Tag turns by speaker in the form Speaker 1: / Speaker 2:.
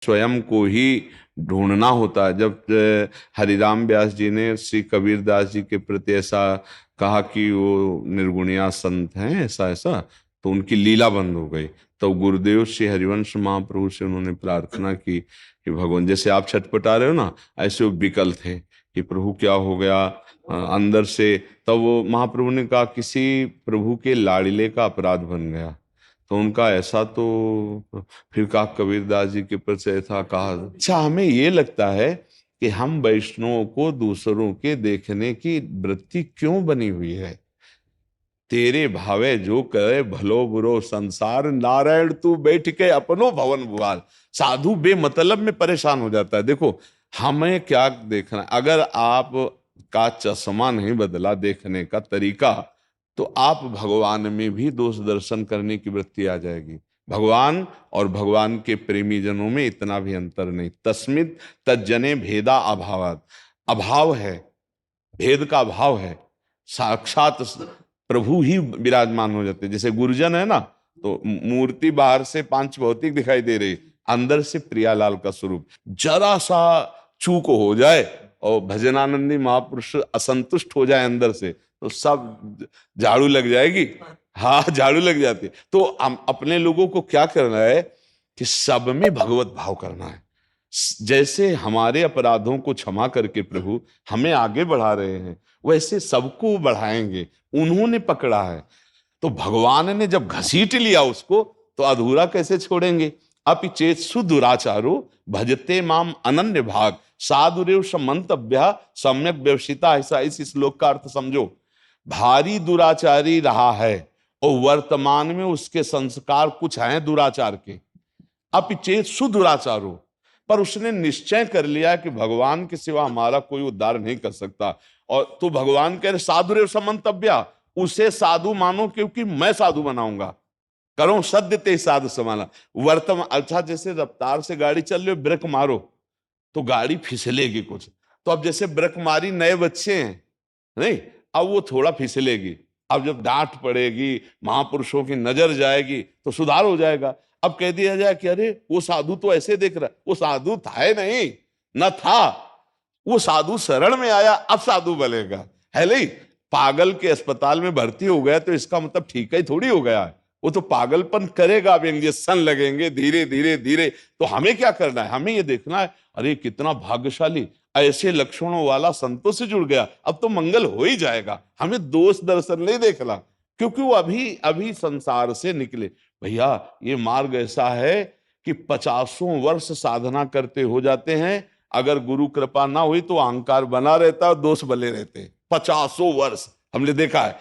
Speaker 1: स्वयं को ही ढूंढना होता है। जब हरिराम व्यास जी ने श्री कबीरदास जी के प्रति ऐसा कहा कि वो निर्गुणिया संत हैं ऐसा ऐसा, तो उनकी लीला बंद हो गई। तो गुरुदेव श्री हरिवंश महाप्रभु से उन्होंने प्रार्थना की कि भगवान, जैसे आप छटपटा रहे हो ना, ऐसे वो विकल थे कि प्रभु क्या हो गया अंदर से। तब वो महाप्रभु ने कहा किसी प्रभु के लाड़िले का अपराध बन गया। तो उनका ऐसा तो फिर कहा कबीरदास जी के प्रति ऐसा कहा। अच्छा, हमें ये लगता है कि हम वैष्णवों को दूसरों के देखने की वृत्ति क्यों बनी हुई है। तेरे भावे जो करे भलो बुरो संसार, नारायण तू बैठ के अपनो भवन भुआल। साधु बेमतलब में परेशान हो जाता है। देखो हमें क्या देखना, अगर आप का चश्मा नहीं बदला देखने का तरीका, तो आप भगवान में भी दोष दर्शन करने की वृत्ति आ जाएगी। भगवान और भगवान के प्रेमी जनों में इतना भी अंतर नहीं। तस्मित तज्जने भेदा अभावात, अभाव है, भेद का अभाव है, साक्षात प्रभु ही विराजमान हो जाते। जैसे गुरुजन है ना, तो मूर्ति बाहर से पांच भौतिक दिखाई दे रही, अंदर से प्रियालाल का स्वरूप। जरा सा चूक हो जाए और भजनानंदी महापुरुष असंतुष्ट हो जाए अंदर से, तो सब झाड़ू लग जाएगी। हाँ, झाड़ू लग जाती है। तो हम अपने लोगों को क्या करना है कि सब में भगवत भाव करना है। जैसे हमारे अपराधों को क्षमा करके प्रभु हमें आगे बढ़ा रहे हैं, वैसे सबको बढ़ाएंगे। उन्होंने पकड़ा है, तो भगवान ने जब घसीट लिया उसको, तो अधूरा कैसे छोड़ेंगे। अपि चेत्सु दुराचारो भजते माम अनन्य भाग, साधुरेव समंतव्य सम्यक व्यवसिता। ऐसा इस श्लोक का अर्थ समझो। भारी दुराचारी रहा है और वर्तमान में उसके संस्कार कुछ हैं दुराचार के। अपि चेत्सु दुराचारो, पर उसने निश्चय कर लिया कि भगवान के सिवा हमारा कोई उद्धार नहीं कर सकता। और तो भगवान कह रहे साधुरेव समंतव्य, उसे साधु मानो क्योंकि मैं साधु बनाऊंगा। करो सद्य ते साधु समाना। वर्तमान अच्छा, जैसे रफ्तार से गाड़ी चल रही हो, ब्रेक मारो तो गाड़ी फिसलेगी कुछ। तो अब जैसे ब्रेक मारी, नए बच्चे हैं नहीं, अब वो थोड़ा फिसलेगी। अब जब डांट पड़ेगी, महापुरुषों की नजर जाएगी, तो सुधार हो जाएगा। अब कह दिया जाए कि अरे वो साधु तो ऐसे देख रहा है, वो साधु था ही नहीं, न था वो साधु शरण में आया, अब साधु बनेगा है नहीं। पागल के अस्पताल में भर्ती हो गया तो इसका मतलब ठीक ही थोड़ी हो गया है। वो तो पागलपन करेगा, अब इंजेक्शन लगेंगे धीरे धीरे धीरे। तो हमें क्या करना है, हमें ये देखना है अरे कितना भाग्यशाली, ऐसे लक्षणों वाला संतों से जुड़ गया, अब तो मंगल हो ही जाएगा। हमें दोष दर्शन नहीं देखना, क्योंकि वो अभी अभी संसार से निकले। भैया ये मार्ग ऐसा है कि 50 वर्ष साधना करते हो जाते हैं, अगर गुरु कृपा ना हुई तो अहंकार बना रहता है, दोष बने रहते हैं। 50 वर्ष हमने देखा है।